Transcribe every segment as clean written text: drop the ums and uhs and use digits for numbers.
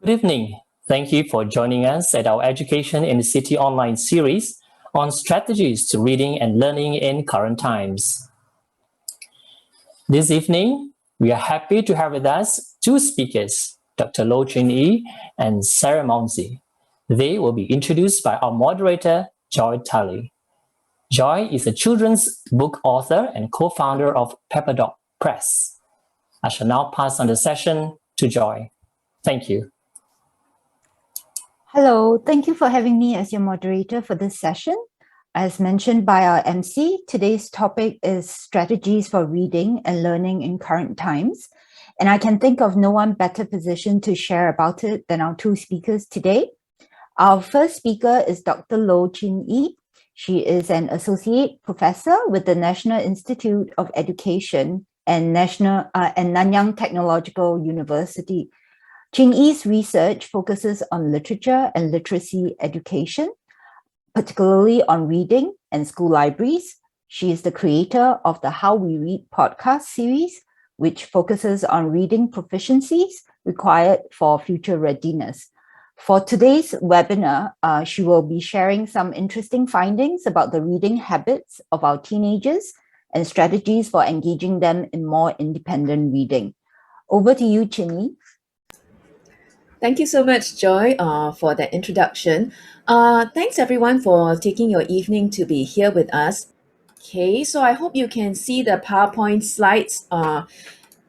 Good evening. Thank you for joining us at our Education in the City online series on strategies to reading and learning in current times. This evening, we are happy to have with us two speakers, Dr. Loh Chin Ee and Sarah Mounsey. They will be introduced by our moderator, Joy Tully. Joy is a children's book author and co-founder of Pepperdog Press. I shall now pass on the session to Joy. Thank you. Hello, thank you for having me as your moderator for this session. As mentioned by our MC, today's topic is strategies for reading and learning in current times. And I can think of no one better positioned to share about it than our two speakers today. Our first speaker is Dr. Loh Chin Ee. She is an associate professor with the National Institute of Education and Nanyang Technological University. Chin Ee's research focuses on literature and literacy education, particularly on reading and school libraries. She is the creator of the How We Read podcast series, which focuses on reading proficiencies required for future readiness. For today's webinar, she will be sharing some interesting findings about the reading habits of our teenagers and strategies for engaging them in more independent reading. Over to you, Chin Ee. Thank you so much, Joy, for that introduction. Thanks everyone for taking your evening to be here with us. Okay, so I hope you can see the PowerPoint slides.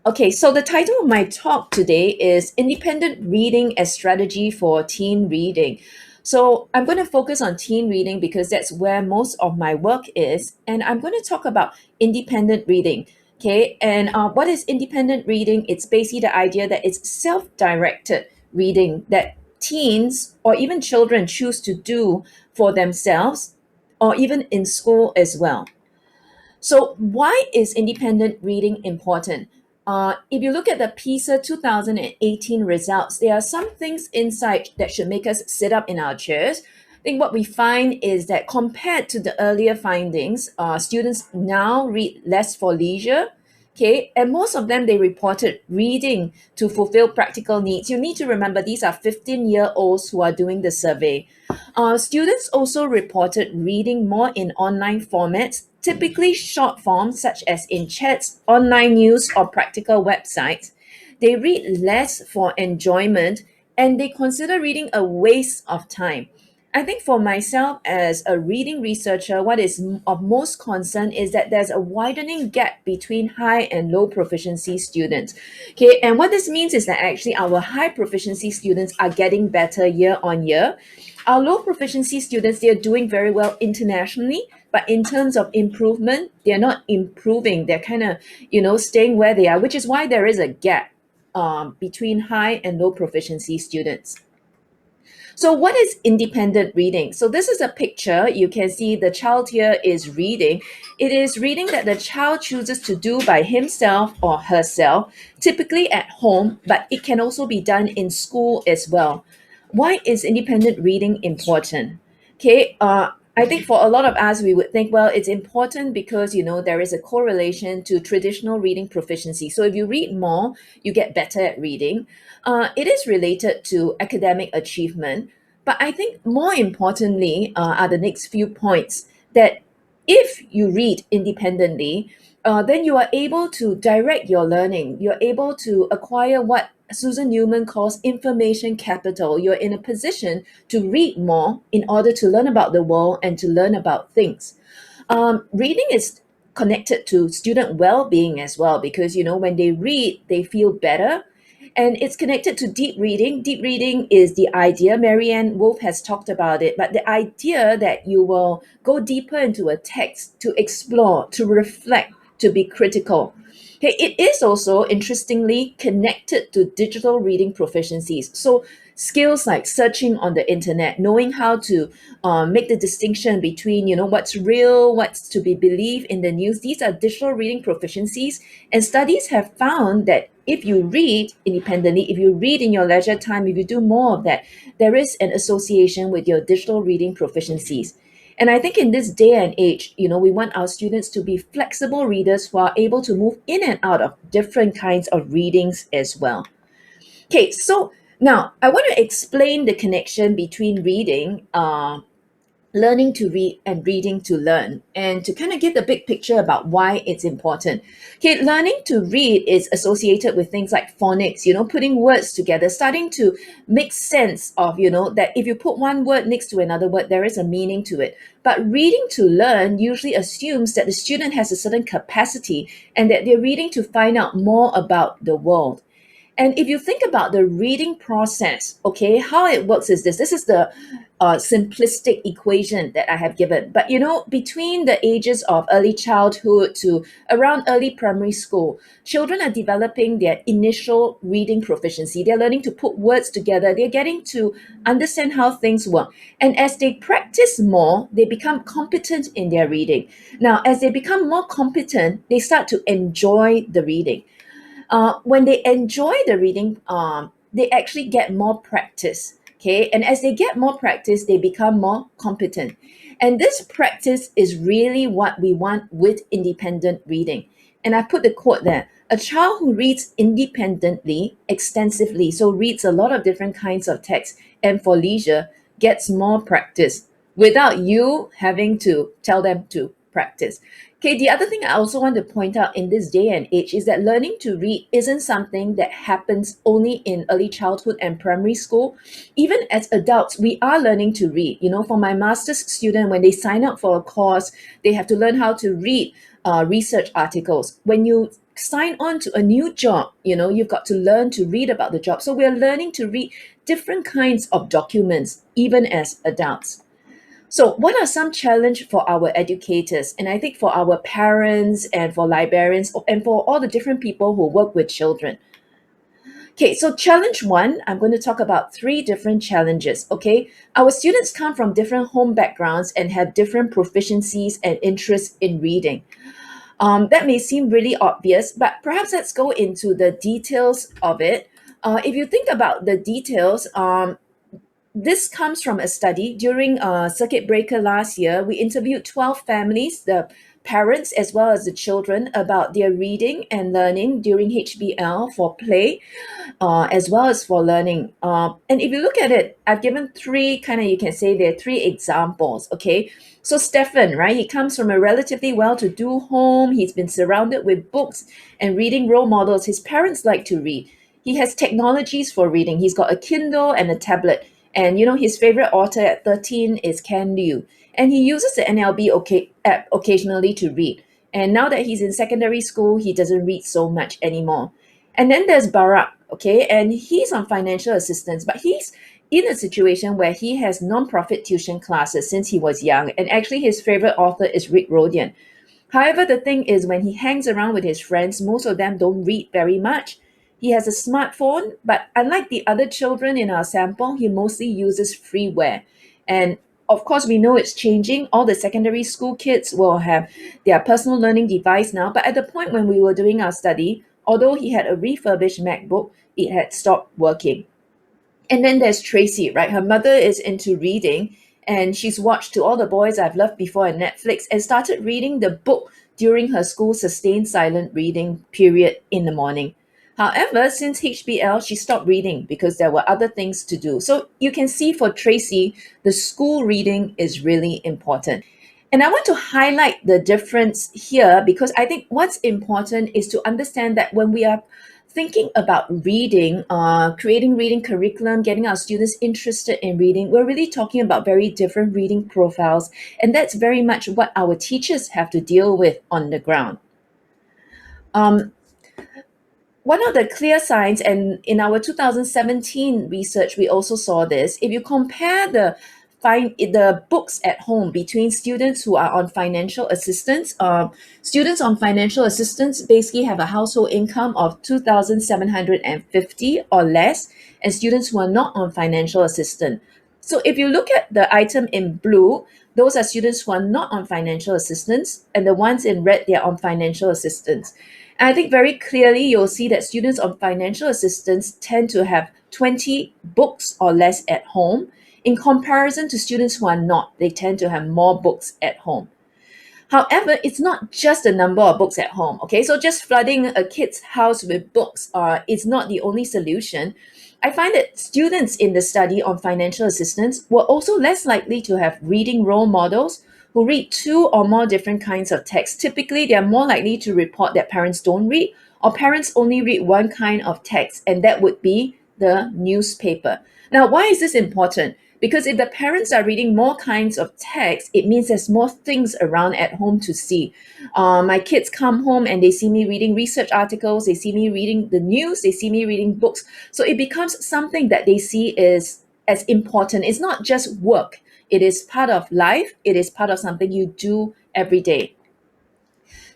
Okay, so the title of my talk today is Independent Reading as Strategy for Teen Reading. So I'm going to focus on teen reading because that's where most of my work is. And I'm going to talk about independent reading. Okay, and what is independent reading? It's basically the idea that it's self-directed reading that teens or even children choose to do for themselves or even in school as well. So why is independent reading important? If you look at the PISA 2018 results, there are some things inside that should make us sit up in our chairs. I think what we find is that compared to the earlier findings, students now read less for leisure. Okay, and most of them, they reported reading to fulfill practical needs. You need to remember these are 15-year-olds who are doing the survey. Students also reported reading more in online formats, typically short forms such as in chats, online news, or practical websites. They read less for enjoyment, and they consider reading a waste of time. I think for myself as a reading researcher, what is of most concern is that there's a widening gap between high and low proficiency students. Okay, and what this means is that actually our high proficiency students are getting better year on year. Our low proficiency students, they're doing very well internationally, but in terms of improvement, they're not improving. They're kind of, staying where they are, which is why there is a gap between high and low proficiency students. So what is independent reading? So this is a picture. You can see the child here is reading. It is reading that the child chooses to do by himself or herself, typically at home, but it can also be done in school as well. Why is independent reading important? Okay, I think for a lot of us, we would think, well, it's important because, there is a correlation to traditional reading proficiency. So if you read more, you get better at reading. It is related to academic achievement. But I think more importantly are the next few points that if you read independently, then you are able to direct your learning. You're able to acquire what Susan Newman calls information capital. You're in a position to read more in order to learn about the world and to learn about things. Reading is connected to student well-being as well because, when they read, they feel better. And it's connected to deep reading. Deep reading is the idea, Marianne Wolf has talked about it, but the idea that you will go deeper into a text to explore, to reflect, to be critical. Okay, it is also interestingly connected to digital reading proficiencies. So skills like searching on the internet, knowing how to make the distinction between, what's real, what's to be believed in the news. These are digital reading proficiencies. And studies have found that if you read independently, if you read in your leisure time, if you do more of that, there is an association with your digital reading proficiencies. And I think in this day and age, we want our students to be flexible readers who are able to move in and out of different kinds of readings as well. Okay, so Now, I want to explain the connection between reading, learning to read, and reading to learn, and to kind of give the big picture about why it's important. Okay, learning to read is associated with things like phonics, putting words together, starting to make sense of, that if you put one word next to another word, there is a meaning to it. But reading to learn usually assumes that the student has a certain capacity and that they're reading to find out more about the world. And if you think about the reading process, okay, how it works is this. This is the simplistic equation that I have given. But between the ages of early childhood to around early primary school, children are developing their initial reading proficiency. They're learning to put words together. They're getting to understand how things work. And as they practice more, they become competent in their reading. Now, as they become more competent, they start to enjoy the reading. When they enjoy the reading, they actually get more practice. Okay, and as they get more practice, they become more competent. And this practice is really what we want with independent reading. And I put the quote there: a child who reads independently, extensively, so reads a lot of different kinds of text and for leisure, gets more practice without you having to tell them to practice. Okay, the other thing I also want to point out in this day and age is that learning to read isn't something that happens only in early childhood and primary school. Even as adults, we are learning to read. For my master's student, when they sign up for a course, they have to learn how to read research articles. When you sign on to a new job, you've got to learn to read about the job. So we're learning to read different kinds of documents, even as adults. So what are some challenge for our educators, and I think for our parents and for librarians and for all the different people who work with children? Okay, so challenge one, I'm going to talk about 3 different challenges. Okay, our students come from different home backgrounds and have different proficiencies and interests in reading. That may seem really obvious, but perhaps let's go into the details of it. If you think about the details, this comes from a study during circuit breaker last year. We interviewed 12 families, the parents as well as the children, about their reading and learning during HBL for play, as well as for learning. And if you look at it, I've given 3 you can say there are 3 examples. Okay, so Stefan, right? He comes from a relatively well-to-do home. He's been surrounded with books and reading role models. His parents like to read. He has technologies for reading. He's got a Kindle and a tablet. And his favorite author at 13 is Ken Liu. And he uses the NLB app occasionally to read. And now that he's in secondary school, he doesn't read so much anymore. And then there's Barak, okay? And he's on financial assistance, but he's in a situation where he has non-profit tuition classes since he was young. And actually his favorite author is Rick Rodian. However, the thing is, when he hangs around with his friends, most of them don't read very much. He has a smartphone, but unlike the other children in our sample, he mostly uses freeware. And of course, we know it's changing. All the secondary school kids will have their personal learning device now. But at the point when we were doing our study, although he had a refurbished MacBook, it had stopped working. And then there's Tracy, right? Her mother is into reading, and she's watched To All the Boys I've Loved Before on Netflix and started reading the book during her school sustained silent reading period in the morning. However, since HBL, she stopped reading because there were other things to do. So you can see for Tracy, the school reading is really important. And I want to highlight the difference here because I think what's important is to understand that when we are thinking about reading, creating reading curriculum, getting our students interested in reading, we're really talking about very different reading profiles. And that's very much what our teachers have to deal with on the ground. One of the clear signs, and in our 2017 research, we also saw this, if you compare the books at home between students who are on financial assistance, students on financial assistance basically have a household income of 2,750 or less, and students who are not on financial assistance. So if you look at the item in blue, those are students who are not on financial assistance, and the ones in red, they are on financial assistance. And I think very clearly you'll see that students on financial assistance tend to have 20 books or less at home. In comparison to students who are not, they tend to have more books at home. However, it's not just the number of books at home, okay? So just flooding a kid's house with books is not the only solution. I find that students in the study on financial assistance were also less likely to have reading role models who read two or more different kinds of text. Typically, they are more likely to report that parents don't read, or parents only read one kind of text, and that would be the newspaper. Now, why is this important? Because if the parents are reading more kinds of text, it means there's more things around at home to see. My kids come home and they see me reading research articles, they see me reading the news, they see me reading books. So it becomes something that they see is as important. It's not just work. It is part of life. It is part of something you do every day.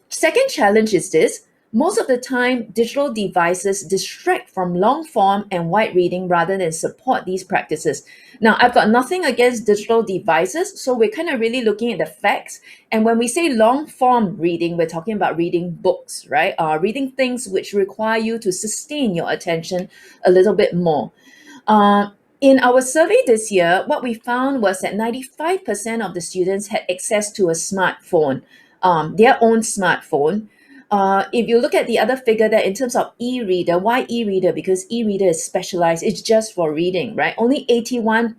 Second challenge is this. Most of the time, digital devices distract from long form and wide reading rather than support these practices. Now, I've got nothing against digital devices, so we're kind of really looking at the facts. And when we say long form reading, we're talking about reading books, right? Reading things which require you to sustain your attention a little bit more. In our survey this year, what we found was that 95% of the students had access to a smartphone, their own smartphone. If you look at the other figure there in terms of e-reader, why e-reader? Because e-reader is specialized, it's just for reading, right? Only 81%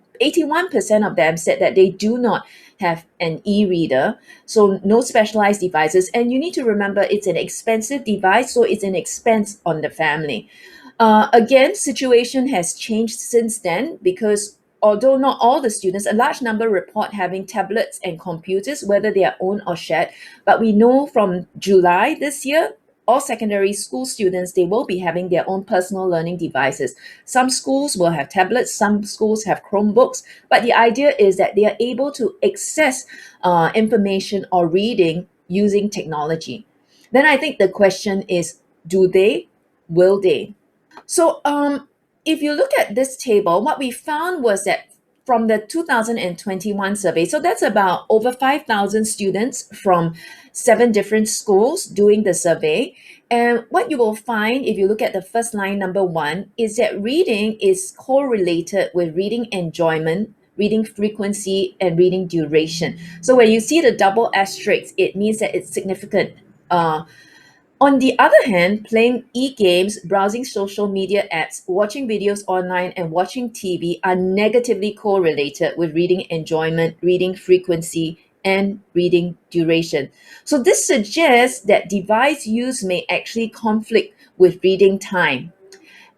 of them said that they do not have an e-reader, so no specialized devices. And you need to remember it's an expensive device, so it's an expense on the family. Again, situation has changed since then because although not all the students, a large number report having tablets and computers, whether they are owned or shared. But we know from July this year, all secondary school students, they will be having their own personal learning devices. Some schools will have tablets, some schools have Chromebooks, but the idea is that they are able to access information or reading using technology. Then I think the question is, do they? Will they? So if you look at this table, what we found was that from the 2021 survey, so that's about over 5,000 students from 7 different schools doing the survey. And what you will find if you look at the first line, number 1, is that reading is correlated with reading enjoyment, reading frequency, and reading duration. So when you see the double asterisk, it means that it's significant. On the other hand, playing e-games, browsing social media apps, watching videos online, and watching TV are negatively correlated with reading enjoyment, reading frequency, and reading duration. So this suggests that device use may actually conflict with reading time.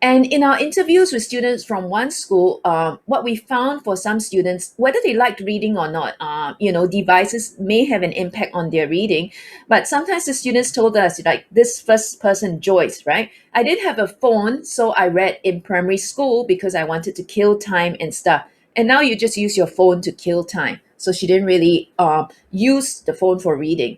And in our interviews with students from one school, what we found for some students, whether they liked reading or not, devices may have an impact on their reading. But sometimes the students told us, like this first person, Joyce, right? I did have a phone, so I read in primary school because I wanted to kill time and stuff. And now you just use your phone to kill time. So she didn't really use the phone for reading.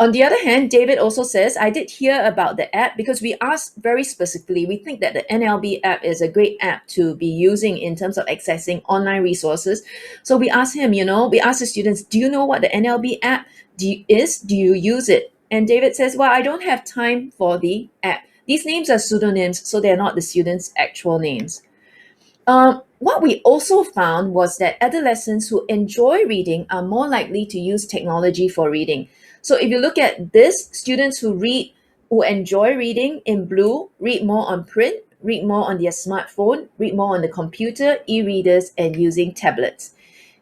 On the other hand, David also says, I did hear about the app because we asked very specifically, we think that the NLB app is a great app to be using in terms of accessing online resources. So we asked him, we asked the students, do you know what the NLB app is? Do you use it? And David says, well, I don't have time for the app. These names are pseudonyms, so they're not the students' actual names. What we also found was that adolescents who enjoy reading are more likely to use technology for reading. So if you look at this, students who enjoy reading in blue, read more on print, read more on their smartphone, read more on the computer, e-readers, and using tablets.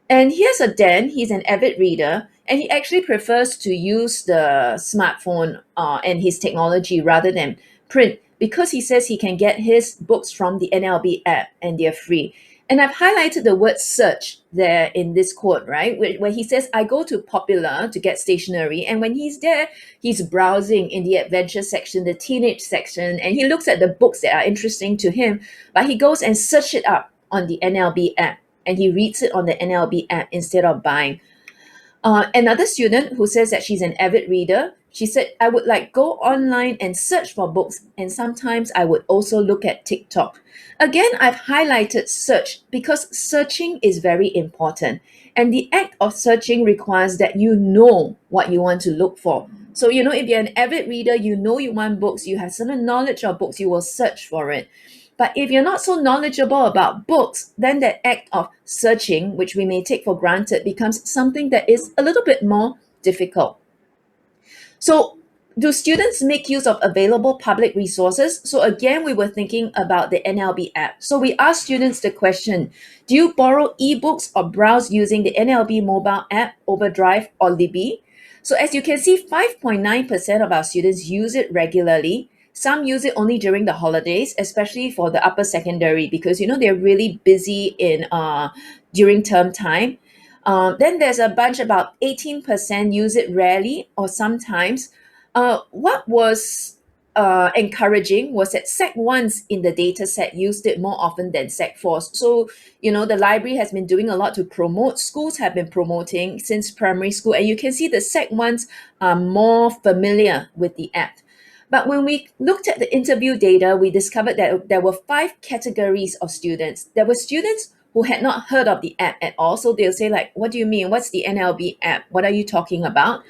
And here's a Dan, he's an avid reader, and he actually prefers to use the smartphone and his technology rather than print because he says he can get his books from the NLB app and they're free. And I've highlighted the word search there in this quote, right? Where he says, I go to Popular to get stationery. And when he's there, he's browsing in the adventure section, the teenage section, and he looks at the books that are interesting to him, but he goes and search it up on the NLB app and he reads it on the NLB app instead of buying. Another student who says that she's an avid reader, she said, I would go online and search for books, and sometimes I would also look at TikTok. Again, I've highlighted search because searching is very important. And the act of searching requires that you know what you want to look for. So, if you're an avid reader, you want books, you have certain knowledge of books, you will search for it. But if you're not so knowledgeable about books, then that act of searching, which we may take for granted, becomes something that is a little bit more difficult. So Do students make use of available public resources? So again, we were thinking about the NLB app. So we asked students the question, do you borrow ebooks or browse using the NLB mobile app, Overdrive, or Libby? So as you can see, 5.9% of our students use it regularly. Some use it only during the holidays, especially for the upper secondary, because they're really busy in during term time. Then there's a bunch, about 18% use it rarely or sometimes. What was encouraging was that Sec 1s in the data set used it more often than Sec 4s. So, the library has been doing a lot to promote, schools have been promoting since primary school, and you can see the Sec 1s are more familiar with the app. But when we looked at the interview data, we discovered that there were 5 categories of students. There were students who had not heard of the app at all. So they'll say, like, what do you mean? What's the NLB app? What are you talking about?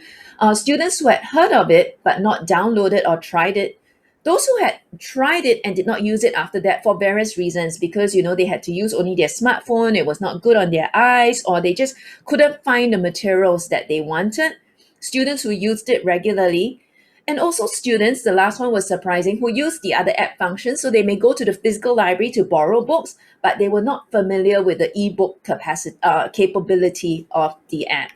Students who had heard of it but not downloaded or tried it. Those who had tried it and did not use it after that for various reasons, because they had to use only their smartphone, it was not good on their eyes, or they just couldn't find the materials that they wanted. Students who used it regularly, and also students, the last one was surprising, who use the other app functions. So they may go to the physical library to borrow books, but they were not familiar with the ebook capability of the app.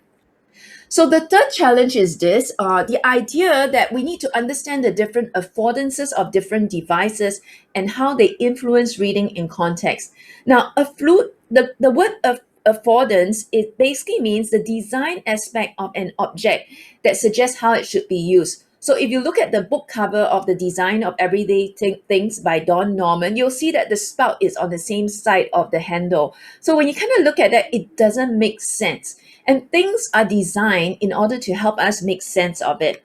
So the third challenge is this, the idea that we need to understand the different affordances of different devices and how they influence reading in context. Now, the word affordance, it basically means the design aspect of an object that suggests how it should be used. So if you look at the book cover of The Design of Everyday Things by Don Norman, you'll see that the spout is on the same side of the handle. So when you kind of look at that, it doesn't make sense. And things are designed in order to help us make sense of it.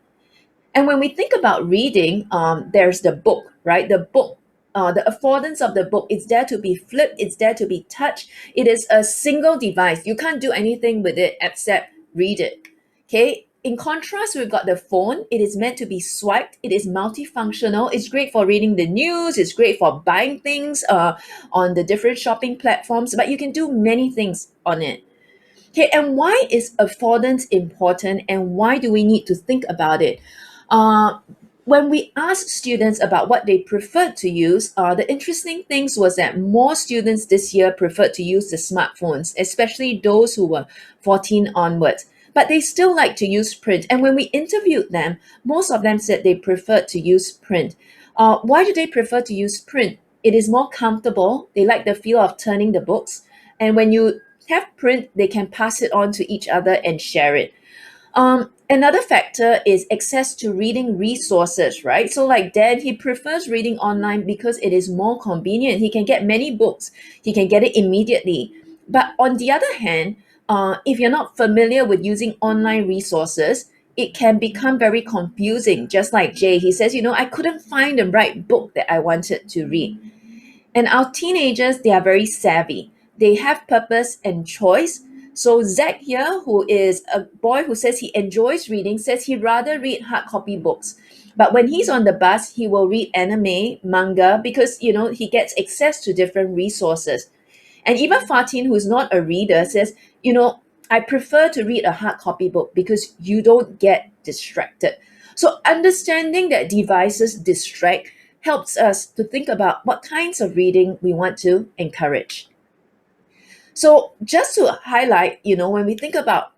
And when we think about reading, there's the book, right? The book, the affordance of the book, it's there to be flipped, it's there to be touched. It is a single device. You can't do anything with it except read it. Okay. In contrast, we've got the phone. It is meant to be swiped. It is multifunctional. It's great for reading the news. It's great for buying things on the different shopping platforms, but you can do many things on it. Okay, and why is affordance important, and why do we need to think about it? When we asked students about what they preferred to use, the interesting things was that more students this year preferred to use the smartphones, especially those who were 14 onwards. But they still like to use print. And when we interviewed them, most of them said they preferred to use print. Why do they prefer to use print? It is more comfortable. They like the feel of turning the books. And when you have print, they can pass it on to each other and share it. Another factor is access to reading resources, right? So like Dan, he prefers reading online because it is more convenient. He can get many books. He can get it immediately. But on the other hand, if you're not familiar with using online resources, it can become very confusing. Just like Jay, he says, I couldn't find the right book that I wanted to read. And our teenagers, they are very savvy. They have purpose and choice. So Zach here, who is a boy who says he enjoys reading, says he'd rather read hard copy books. But when he's on the bus, he will read anime, manga, because, he gets access to different resources. And even Fatin, who's not a reader, says, I prefer to read a hard copy book because you don't get distracted. So understanding that devices distract helps us to think about what kinds of reading we want to encourage. So just to highlight, when we think about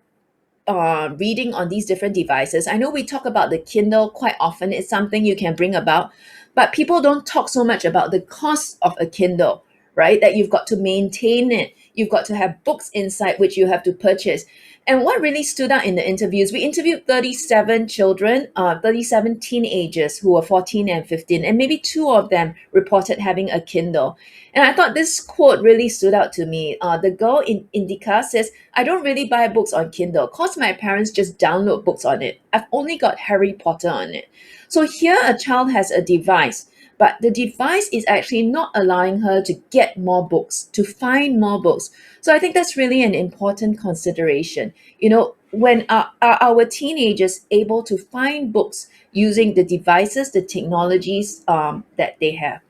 reading on these different devices, I know we talk about the Kindle quite often. It's something you can bring about, but people don't talk so much about the cost of a Kindle, right? That you've got to maintain it. You've got to have books inside which you have to purchase. And what really stood out in the interviews, we interviewed 37 children, 37 teenagers who were 14 and 15, and maybe 2 of them reported having a Kindle. And I thought this quote really stood out to me. The girl in Indica says, I don't really buy books on Kindle because my parents just download books on it. I've only got Harry Potter on it. So here a child has a device, but the device is actually not allowing her to get more books, to find more books. So I think that's really an important consideration. When our teenagers able to find books using the devices, the technologies that they have.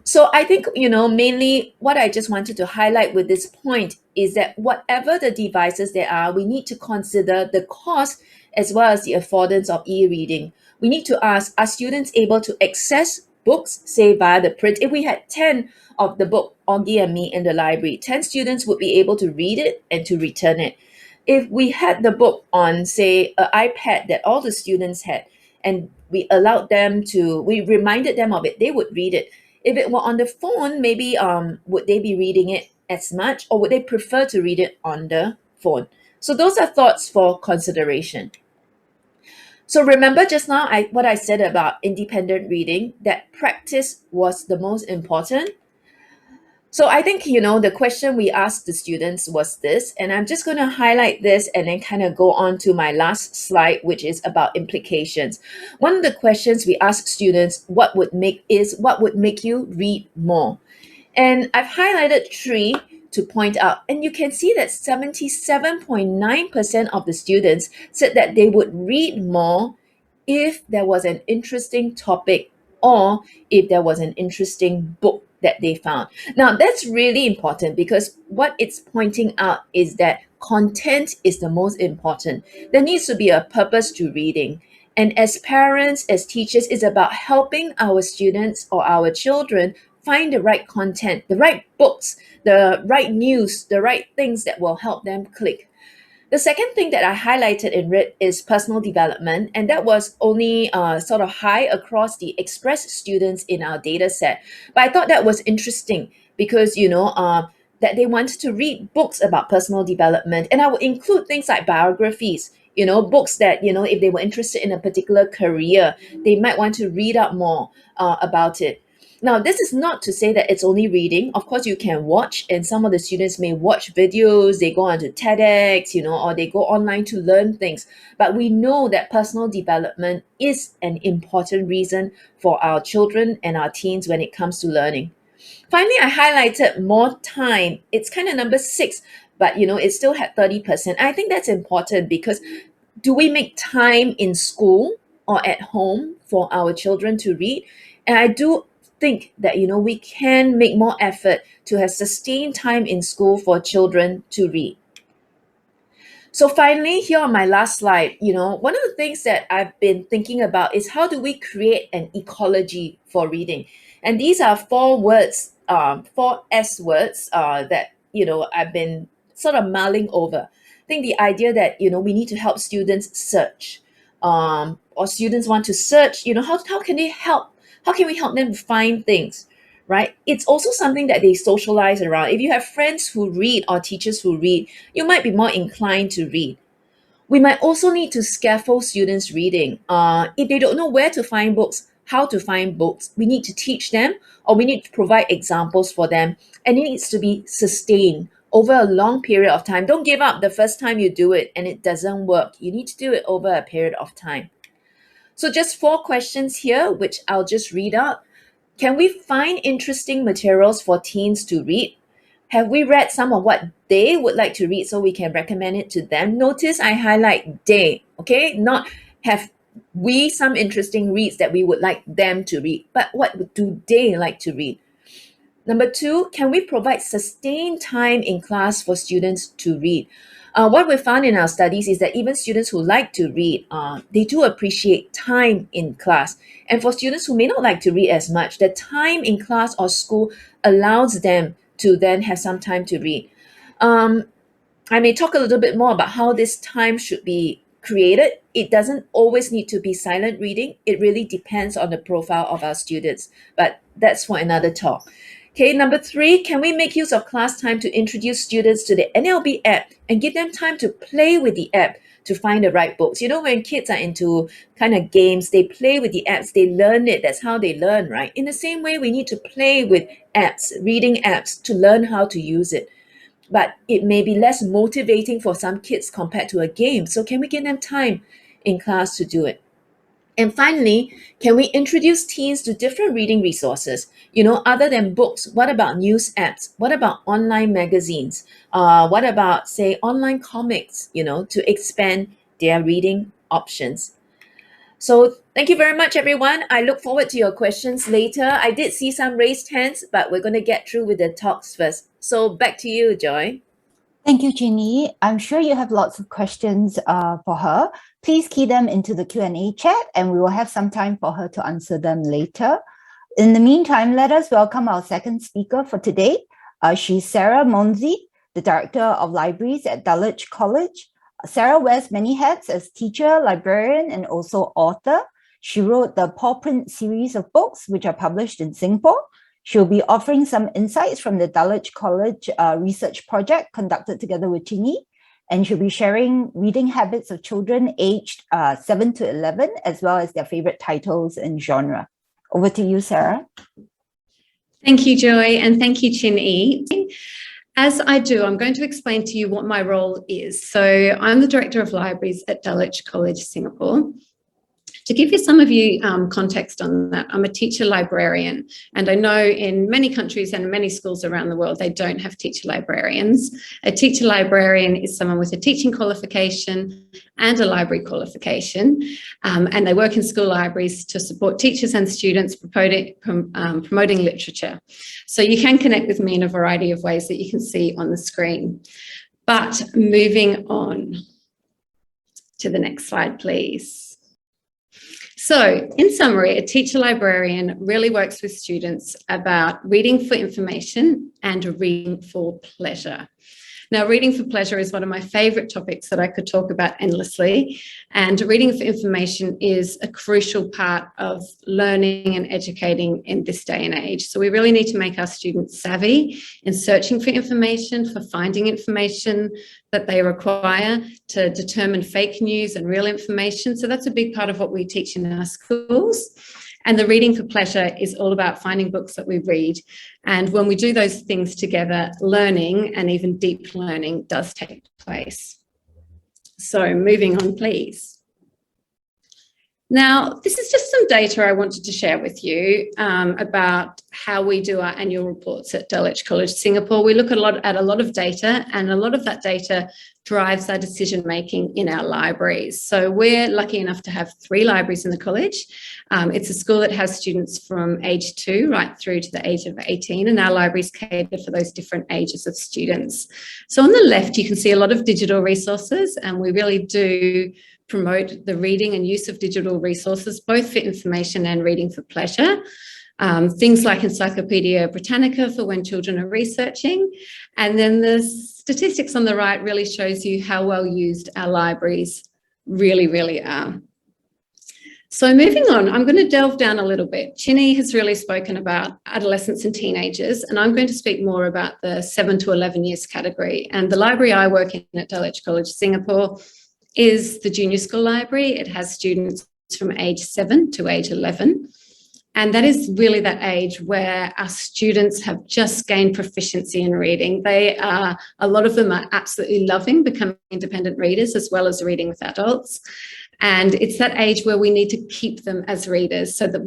So I think, mainly what I just wanted to highlight with this point is that whatever the devices there are, we need to consider the cost as well as the affordance of e-reading. We need to ask, are students able to access books, say via the print? If we had 10 of the book Augie and Me in the library, 10 students would be able to read it and to return it. If we had the book on, say, an iPad that all the students had, and we reminded them of it, they would read it. If it were on the phone, maybe would they be reading it as much, or would they prefer to read it on the phone? So those are thoughts for consideration. So remember just now what I said about independent reading, that practice was the most important. So I think, the question we asked the students was this, and I'm just going to highlight this and then kind of go on to my last slide, which is about implications. One of the questions we asked students, what would make you read more? And I've highlighted 3 to point out, and you can see that 77.9% of the students said that they would read more if there was an interesting topic or if there was an interesting book that they found. Now, that's really important because what it's pointing out is that content is the most important. There needs to be a purpose to reading. And as parents, as teachers, it's about helping our students or our children find the right content, the right books, the right news, the right things that will help them click. The second thing that I highlighted in red is personal development, and that was only sort of high across the express students in our data set. But I thought that was interesting because, that they wanted to read books about personal development. And I would include things like biographies, books that, if they were interested in a particular career, they might want to read up more about it. Now, this is not to say that it's only reading. Of course, you can watch, and some of the students may watch videos, they go onto TEDx, or they go online to learn things. But we know that personal development is an important reason for our children and our teens when it comes to learning. Finally, I highlighted more time. It's kind of number 6, but it still had 30%. I think that's important because do we make time in school or at home for our children to read? And I do think that we can make more effort to have sustained time in school for children to read. So finally, here on my last slide, one of the things that I've been thinking about is how do we create an ecology for reading? And these are 4 words, 4 S words that I've been sort of mulling over. I think the idea that we need to help students search, or students want to search. How can they help? How can we help them find things, right? It's also something that they socialize around. If you have friends who read or teachers who read, you might be more inclined to read. We might also need to scaffold students' reading. If they don't know where to find books, how to find books, we need to teach them, or we need to provide examples for them, and it needs to be sustained over a long period of time. Don't give up the first time you do it and it doesn't work. You need to do it over a period of time. So just 4 questions here, which I'll just read out. Can we find interesting materials for teens to read? Have we read some of what they would like to read so we can recommend it to them? Notice I highlight they, okay? Not have we some interesting reads that we would like them to read, but what do they like to read? Number 2, can we provide sustained time in class for students to read? What we found in our studies is that even students who like to read, they do appreciate time in class. And for students who may not like to read as much, the time in class or school allows them to then have some time to read. I may talk a little bit more about how this time should be created. It doesn't always need to be silent reading. It really depends on the profile of our students, but that's for another talk. Okay, number 3, can we make use of class time to introduce students to the NLB app and give them time to play with the app to find the right books? When kids are into kind of games, they play with the apps, they learn it. That's how they learn, right? In the same way, we need to play with apps, reading apps, to learn how to use it. But it may be less motivating for some kids compared to a game. So can we give them time in class to do it? And finally, can we introduce teens to different reading resources? Other than books, what about news apps? What about online magazines? What about, say, online comics, to expand their reading options? So thank you very much, everyone. I look forward to your questions later. I did see some raised hands, but we're going to get through with the talks first. So back to you, Joy. Thank you, Chin Ee. I'm sure you have lots of questions for her. Please key them into the Q&A chat and we will have some time for her to answer them later. In the meantime, let us welcome our second speaker for today. She's Sarah Mounsey, the Director of Libraries at Dulwich College. Sarah wears many hats as teacher, librarian, and also author. She wrote the Paw Print series of books, which are published in Singapore. She'll be offering some insights from the Dulwich College research project conducted together with Chin Ee, and she'll be sharing reading habits of children aged 7 to 11, as well as their favorite titles and genre. Over to you, Sarah. Thank you, Joy, and thank you, Chin Ee. As I do, I'm going to explain to you what my role is. So I'm the Director of Libraries at Dulwich College, Singapore. To give you some of you context on that, I'm a teacher librarian, and I know in many countries and many schools around the world, they don't have teacher librarians. A teacher librarian is someone with a teaching qualification and a library qualification, and they work in school libraries to support teachers and students promoting literature. So you can connect with me in a variety of ways that you can see on the screen. But moving on to the next slide, please. So, in summary, a teacher librarian really works with students about reading for information and reading for pleasure. Now, reading for pleasure is one of my favourite topics that I could talk about endlessly, and reading for information is a crucial part of learning and educating in this day and age. So we really need to make our students savvy in searching for information, for finding information that they require to determine fake news and real information. So that's a big part of what we teach in our schools. And the reading for pleasure is all about finding books that we read. And when we do those things together, learning and even deep learning does take place. So moving on, please. Now, this is just some data I wanted to share with you about how we do our annual reports at Dulwich College, Singapore. We look at a lot of data, and a lot of that data drives our decision-making in our libraries. So we're lucky enough to have 3 libraries in the college. It's a school that has students from age 2 right through to the age of 18, and our libraries cater for those different ages of students. So on the left, you can see a lot of digital resources, and we really do promote the reading and use of digital resources, both for information and reading for pleasure. Things like Encyclopedia Britannica for when children are researching. And then the statistics on the right really shows you how well used our libraries really are. So moving on, I'm going to delve down a little bit. Chin Ee has really spoken about adolescents and teenagers, and I'm going to speak more about the 7 to 11 years category. And the library I work in at Dulwich College, Singapore, is the junior school library. It has students from age 7 to age 11. And that is really that age where our students have just gained proficiency in reading. A lot of them are absolutely loving becoming independent readers as well as reading with adults. And it's that age where we need to keep them as readers so that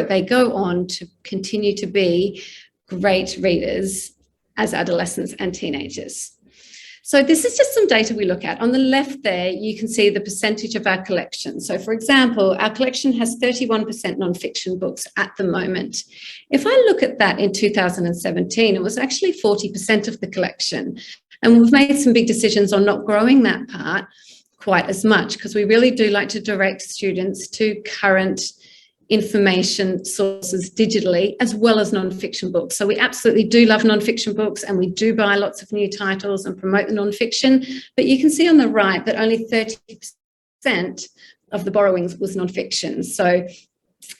they go on to continue to be great readers as adolescents and teenagers. So this is just some data we look at. On the left there, you can see the percentage of our collection. So for example, our collection has 31% non-fiction books at the moment. If I look at that in 2017, it was actually 40% of the collection. And we've made some big decisions on not growing that part quite as much because we really do like to direct students to current information sources digitally as well as non-fiction books. So we absolutely do love non-fiction books and we do buy lots of new titles and promote the non-fiction, but you can see on the right that only 30% of the borrowings was non-fiction. So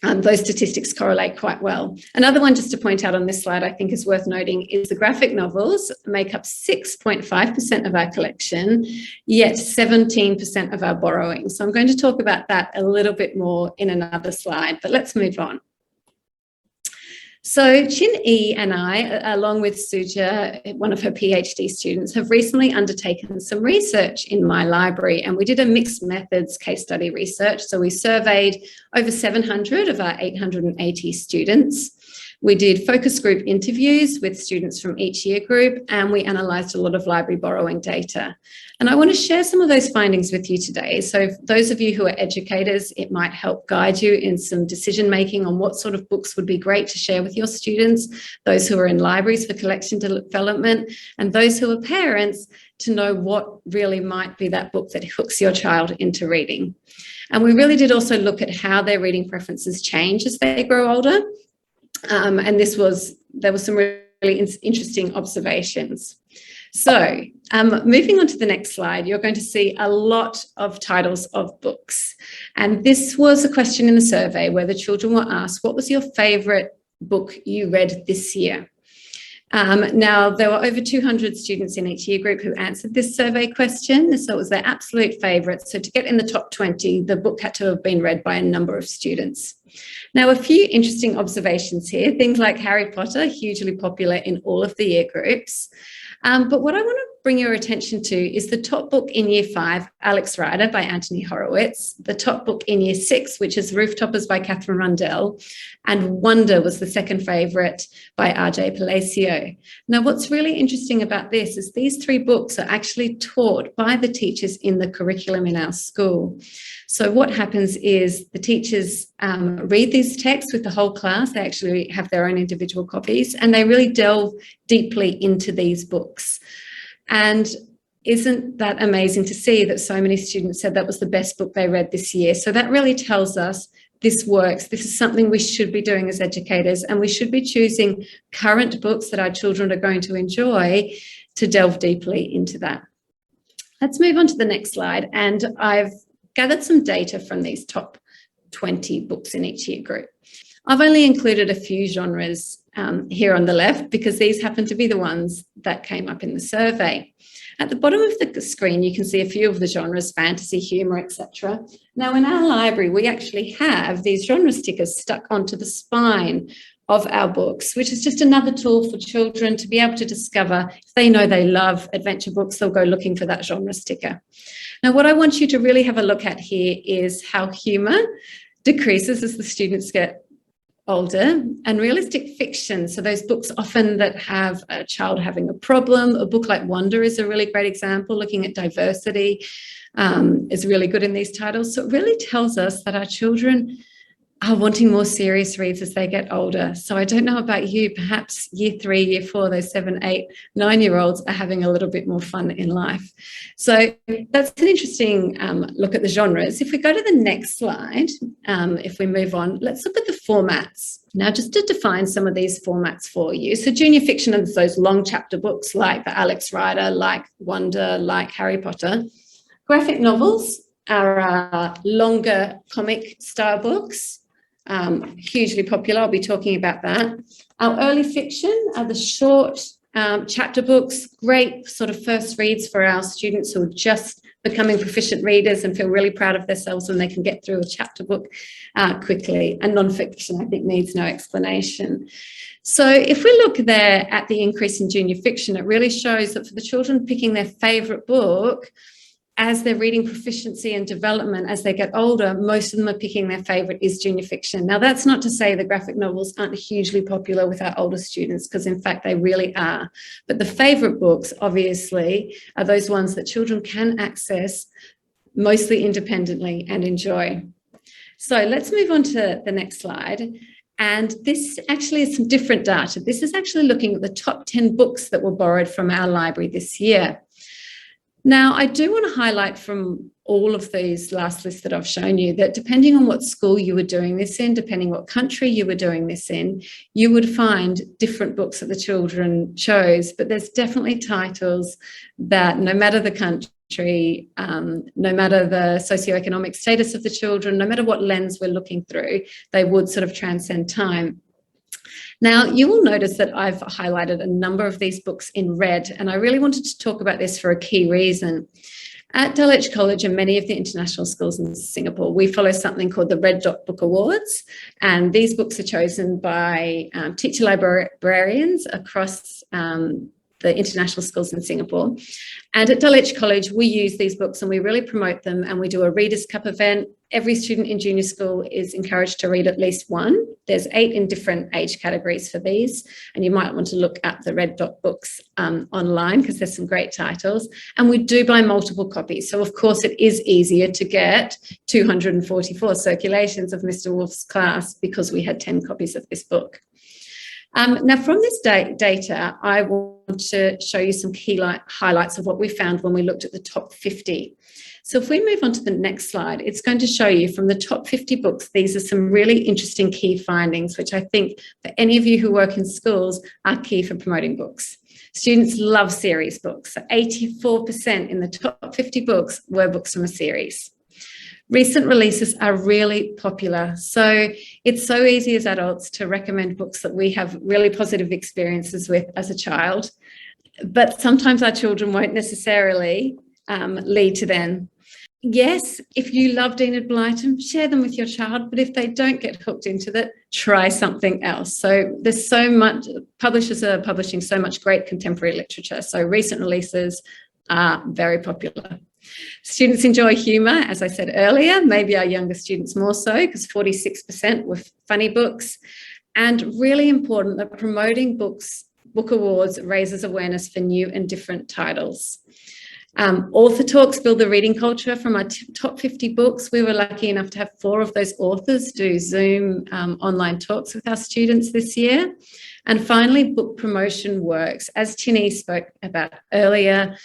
those statistics correlate quite well. Another one just to point out on this slide I think is worth noting is the graphic novels make up 6.5% of our collection, yet 17% of our borrowing. So I'm going to talk about that a little bit more in another slide, but let's move on. So Chin Ee and I, along with Suja, one of her PhD students, have recently undertaken some research in my library, and we did a mixed methods case study research. So we surveyed over 700 of our 880 students, We did focus group interviews with students from each year group, and we analysed a lot of library borrowing data. And I want to share some of those findings with you today. So for those of you who are educators, it might help guide you in some decision making on what sort of books would be great to share with your students, those who are in libraries for collection development, and those who are parents to know what really might be that book that hooks your child into reading. And we really did also look at how their reading preferences change as they grow older. And there were some really interesting observations. So moving on to the next slide, you're going to see a lot of titles of books. And this was a question in the survey where the children were asked, what was your favourite book you read this year? Now, there were over 200 students in each year group who answered this survey question, so it was their absolute favourite. So to get in the top 20, the book had to have been read by a number of students. Now, a few interesting observations here, things like Harry Potter, hugely popular in all of the year groups. But what I want to bring your attention to is the top book in Year 5, Alex Rider by Anthony Horowitz, the top book in Year 6, which is Rooftoppers by Catherine Rundell, and Wonder was the second favourite by R.J. Palacio. Now, what's really interesting about this is these three books are actually taught by the teachers in the curriculum in our school. So what happens is the teachers read these texts with the whole class. They actually have their own individual copies, and they really delve deeply into these books. And isn't that amazing to see that so many students said that was the best book they read this year? So that really tells us this works. This is something we should be doing as educators, and we should be choosing current books that our children are going to enjoy to delve deeply into that. Let's move on to the next slide. And I've gathered some data from these top 20 books in each year group. I've only included a few genres here on the left because these happen to be the ones that came up in the survey. At the bottom of the screen, you can see a few of the genres, fantasy, humour, etc. Now, in our library, we actually have these genre stickers stuck onto the spine of our books, which is just another tool for children to be able to discover. If they know they love adventure books, they'll go looking for that genre sticker. Now, what I want you to really have a look at here is how humour decreases as the students get older, and realistic fiction. So those books often that have a child having a problem. A book like Wonder is a really great example. Looking at diversity is really good in these titles. So it really tells us that our children are wanting more serious reads as they get older. So I don't know about you, perhaps year 3, year 4, those 7, 8, 9-year-olds are having a little bit more fun in life. So that's an interesting look at the genres. If we go to the next slide, if we move on, let's look at the formats. Now, just to define some of these formats for you. So junior fiction is those long chapter books like the Alex Rider, like Wonder, like Harry Potter. Graphic novels are longer comic style books. Hugely popular. I'll be talking about that. Our early fiction are the short chapter books, great sort of first reads for our students who are just becoming proficient readers and feel really proud of themselves when they can get through a chapter book quickly. And non-fiction, I think, needs no explanation. So if we look there at the increase in junior fiction, it really shows that for the children picking their favourite book, as their reading proficiency and development as they get older, most of them are picking their favourite is junior fiction. Now, that's not to say the graphic novels aren't hugely popular with our older students, because in fact they really are. But the favourite books, obviously, are those ones that children can access mostly independently and enjoy. So let's move on to the next slide. And this actually is some different data. This is actually looking at the top 10 books that were borrowed from our library this year. Now, I do want to highlight from all of these last lists that I've shown you that depending on what school you were doing this in, depending what country you were doing this in, you would find different books that the children chose. But there's definitely titles that no matter the country, no matter the socioeconomic status of the children, no matter what lens we're looking through, they would sort of transcend time. Now, you will notice that I've highlighted a number of these books in red, and I really wanted to talk about this for a key reason. At Dulwich College and many of the international schools in Singapore, we follow something called the Red Dot Book Awards, and these books are chosen by teacher librarians across the international schools in Singapore. And at Dulwich College, we use these books and we really promote them, and we do a Readers' Cup event every student in junior school is encouraged to read at least one. There's 8 in different age categories for these, and you might want to look at the Red Dot books online because there's some great titles. And we do buy multiple copies. So of course it is easier to get 244 circulations of Mr. Wolf's class because we had 10 copies of this book. Now, from this data, I want to show you some key highlights of what we found when we looked at the top 50. So if we move on to the next slide, it's going to show you from the top 50 books, these are some really interesting key findings, which I think for any of you who work in schools are key for promoting books. Students love series books. So 84% in the top 50 books were books from a series. Recent releases are really popular. So it's so easy as adults to recommend books that we have really positive experiences with as a child. But sometimes our children won't necessarily lead to them. Yes, if you love Enid Blyton, share them with your child, but if they don't get hooked into that, try something else. So there's so much, publishers are publishing so much great contemporary literature. So recent releases are very popular. Students enjoy humour, as I said earlier, maybe our younger students more so, because 46% were funny books. And really important that promoting book awards raises awareness for new and different titles. Author talks build the reading culture. From our top 50 books, we were lucky enough to have 4 of those authors do Zoom online talks with our students this year. And finally, book promotion works. As Chin Ee spoke about earlier,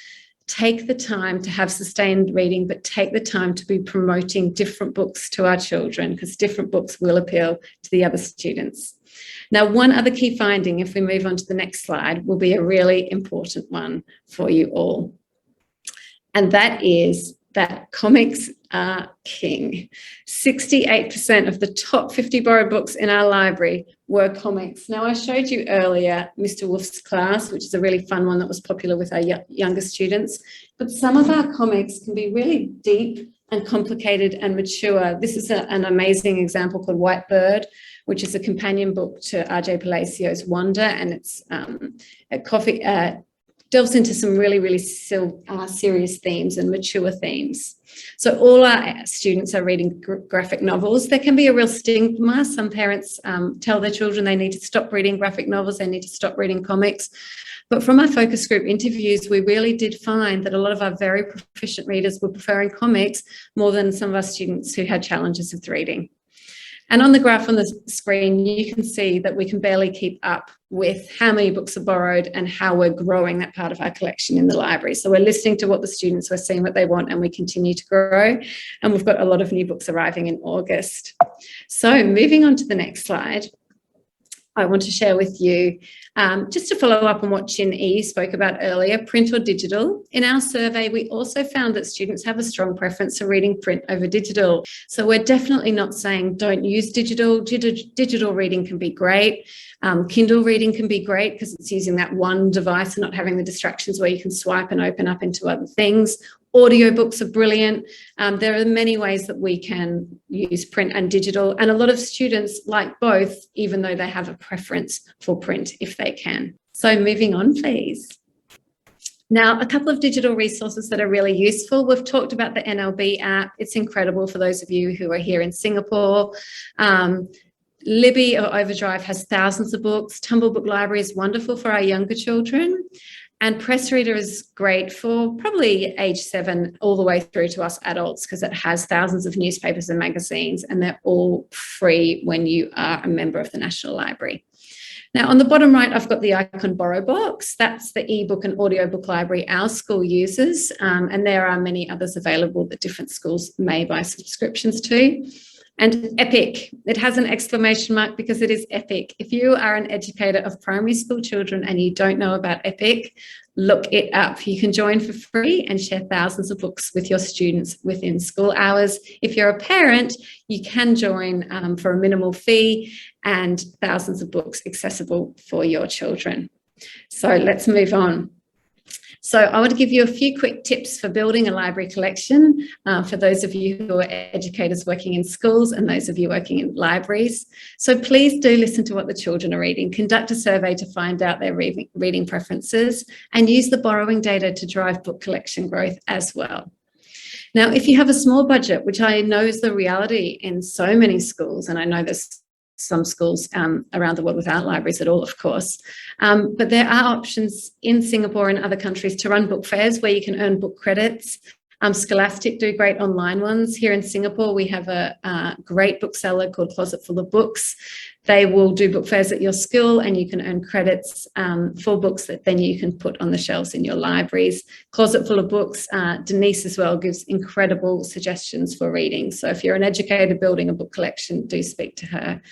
take the time to have sustained reading, but take the time to be promoting different books to our children, because different books will appeal to the other students. Now, one other key finding, if we move on to the next slide, will be a really important one for you all. And that is that comics are king. 68% of the top 50 borrowed books in our library were comics. Now, I showed you earlier Mr. Wolf's class, which is a really fun one that was popular with our younger students. But some of our comics can be really deep and complicated and mature. This is an amazing example called White Bird, which is a companion book to R.J. Palacio's Wonder, and it's delves into some really, really serious themes and mature themes. So all our students are reading graphic novels. There can be a real stigma. Some parents tell their children they need to stop reading graphic novels, they need to stop reading comics. But from our focus group interviews, we really did find that a lot of our very proficient readers were preferring comics more than some of our students who had challenges with reading. And on the graph on the screen, you can see that we can barely keep up with how many books are borrowed and how we're growing that part of our collection in the library. So we're listening to what the students, we're seeing what they want, and we continue to grow. And we've got a lot of new books arriving in August. So moving on to the next slide, I want to share with you, just to follow up on what Chin Ee spoke about earlier, print or digital. In our survey, we also found that students have a strong preference for reading print over digital. So we're definitely not saying don't use digital. Digital reading can be great. Kindle reading can be great because it's using that one device and not having the distractions where you can swipe and open up into other things. Audiobooks are brilliant. There are many ways that we can use print and digital, and a lot of students like both, even though they have a preference for print if they can. So moving on, please. Now, a couple of digital resources that are really useful. We've talked about the NLB app. It's incredible for those of you who are here in Singapore. Libby or Overdrive has thousands of books. Tumble Book Library is wonderful for our younger children. And Press Reader is great for probably age 7 all the way through to us adults, because it has thousands of newspapers and magazines, and they're all free when you are a member of the National Library. Now, on the bottom right, I've got the icon Borrow Box. That's the ebook and audiobook library our school uses, and there are many others available that different schools may buy subscriptions to. And Epic, it has an exclamation mark because it is epic. If you are an educator of primary school children and you don't know about Epic, look it up. You can join for free and share thousands of books with your students within school hours. If you're a parent, you can join for a minimal fee and thousands of books accessible for your children. So let's move on. So I want to give you a few quick tips for building a library collection for those of you who are educators working in schools and those of you working in libraries. So please do listen to what the children are reading, conduct a survey to find out their reading preferences, and use the borrowing data to drive book collection growth as well. Now, if you have a small budget, which I know is the reality in so many schools, and I know there's some schools around the world without libraries at all, of course, but there are options in Singapore and other countries to run book fairs where you can earn book credits. Scholastic do great online ones. Here in Singapore, we have a great bookseller called Closet Full of Books. They will do book fairs at your school, and you can earn credits for books that then you can put on the shelves in your libraries. Closet Full of Books, Denise as well gives incredible suggestions for reading. So if you're an educator building a book collection, do speak to her.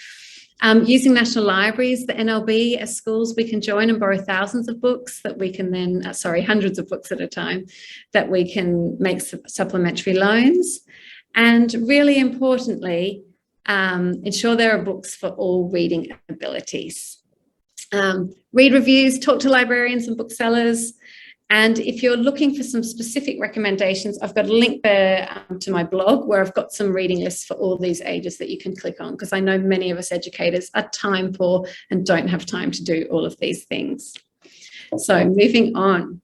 Using national libraries, the NLB, as schools, we can join and borrow thousands of books that we can then, hundreds of books at a time, that we can make supplementary loans. And really importantly, ensure there are books for all reading abilities. Read reviews, talk to librarians and booksellers. And if you're looking for some specific recommendations, I've got a link there to my blog where I've got some reading lists for all these ages that you can click on, because I know many of us educators are time poor and don't have time to do all of these things. So moving on.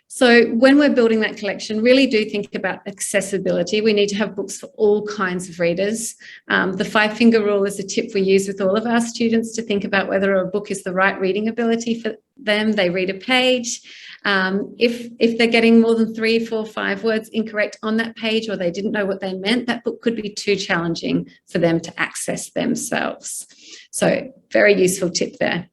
So when we're building that collection, really do think about accessibility. We need to have books for all kinds of readers. The 5-finger rule is a tip we use with all of our students to think about whether a book is the right reading ability for them. They read a page. If they're getting more than 3, 4, 5 words incorrect on that page, or they didn't know what they meant, that book could be too challenging for them to access themselves. So very useful tip there.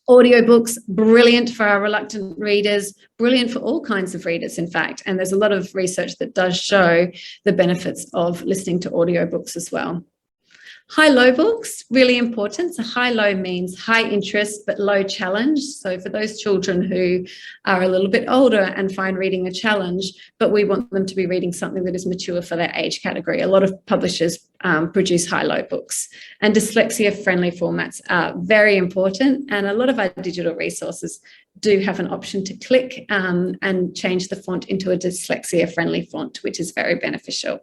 Audiobooks, brilliant for our reluctant readers, brilliant for all kinds of readers, in fact. And there's a lot of research that does show the benefits of listening to audiobooks as well. High-low books, really important. So high-low means high interest but low challenge. So for those children who are a little bit older and find reading a challenge, but we want them to be reading something that is mature for their age category. A lot of publishers produce high-low books. And dyslexia-friendly formats are very important. And a lot of our digital resources do have an option to click and change the font into a dyslexia-friendly font, which is very beneficial.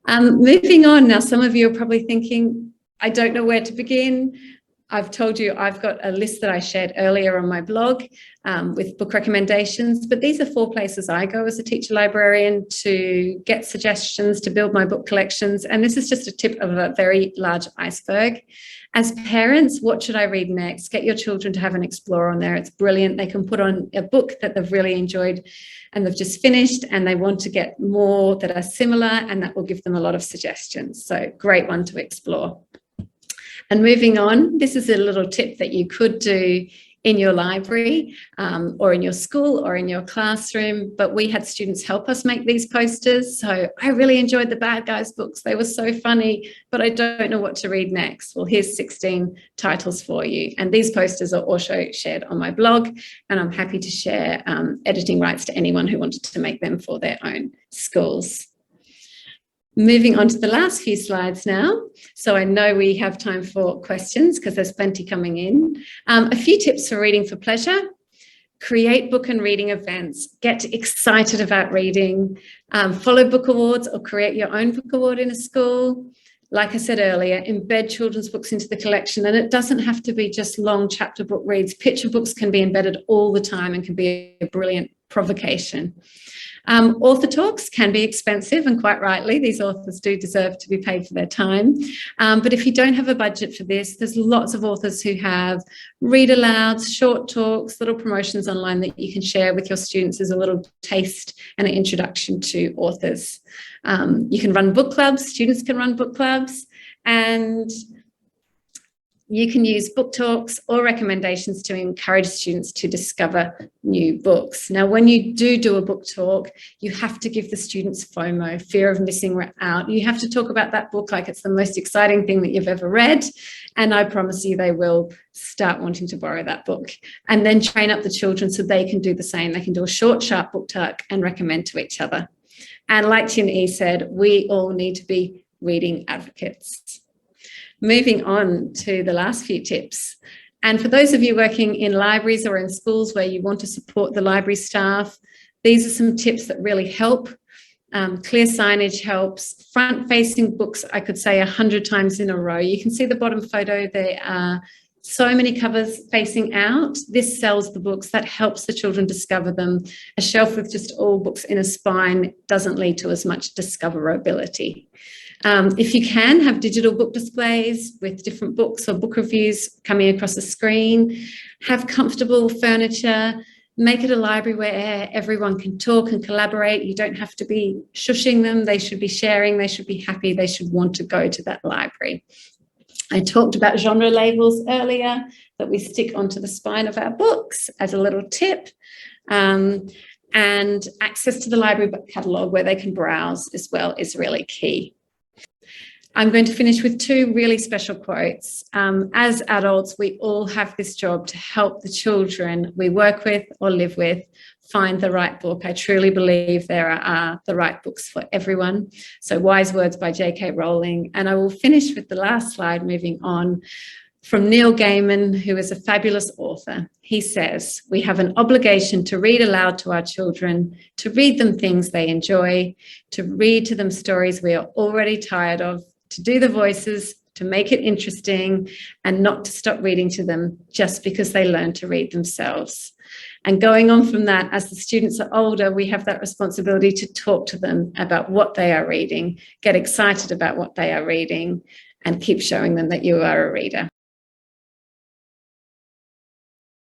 Moving on now, some of you are probably thinking, I don't know where to begin. I've told you I've got a list that I shared earlier on my blog with book recommendations, but these are 4 places I go as a teacher librarian to get suggestions to build my book collections. And this is just a tip of a very large iceberg. As parents, what should I read next? Get your children to have an Explorer on there. It's brilliant. They can put on a book that they've really enjoyed and they've just finished, and they want to get more that are similar, and that will give them a lot of suggestions. So great one to explore. And moving on, this is a little tip that you could do in your library or in your school or in your classroom, but we had students help us make these posters. So I really enjoyed the Bad Guys books. They were so funny, but I don't know what to read next. Well, here's 16 titles for you. And these posters are also shared on my blog, and I'm happy to share editing rights to anyone who wanted to make them for their own schools. Moving on to the last few slides now. So I know we have time for questions because there's plenty coming in. A few tips for reading for pleasure. Create book and reading events. Get excited about reading. Follow book awards or create your own book award in a school. Like I said earlier, embed children's books into the collection, and it doesn't have to be just long chapter book reads. Picture books can be embedded all the time and can be a brilliant provocation. Author talks can be expensive, and quite rightly, these authors do deserve to be paid for their time. But if you don't have a budget for this, there's lots of authors who have read alouds, short talks, little promotions online that you can share with your students as a little taste and an introduction to authors. You can run book clubs, students can run book clubs, and you can use book talks or recommendations to encourage students to discover new books. Now, when you do a book talk, you have to give the students FOMO, fear of missing out. You have to talk about that book like it's the most exciting thing that you've ever read. And I promise you they will start wanting to borrow that book. And then train up the children so they can do the same. They can do a short, sharp book talk and recommend to each other. And like Chin Ee said, we all need to be reading advocates. Moving on to the last few tips. And for those of you working in libraries or in schools where you want to support the library staff, these are some tips that really help. Clear signage helps. Front-facing books, I could say 100 times in a row. You can see the bottom photo. They are So many covers facing out. This sells the books. That helps the children discover them. A shelf with just all books in a spine doesn't lead to as much discoverability. If you can, have digital book displays with different books or book reviews coming across the screen. Have comfortable furniture. Make it a library where everyone can talk and collaborate. You don't have to be shushing them. They should be sharing. They should be happy. They should want to go to that library. I talked about genre labels earlier that we stick onto the spine of our books as a little tip. And access to the library book catalogue where they can browse as well is really key. I'm going to finish with two really special quotes. As adults, we all have this job to help the children we work with or live with find the right book. I truly believe there are the right books for everyone. So Wise Words by J.K. Rowling. And I will finish with the last slide, moving on, from Neil Gaiman, who is a fabulous author. He says, we have an obligation to read aloud to our children, to read them things they enjoy, to read to them stories we are already tired of, to do the voices, to make it interesting, and not to stop reading to them just because they learn to read themselves. And going on from that, as the students are older, we have that responsibility to talk to them about what they are reading, get excited about what they are reading, and keep showing them that you are a reader.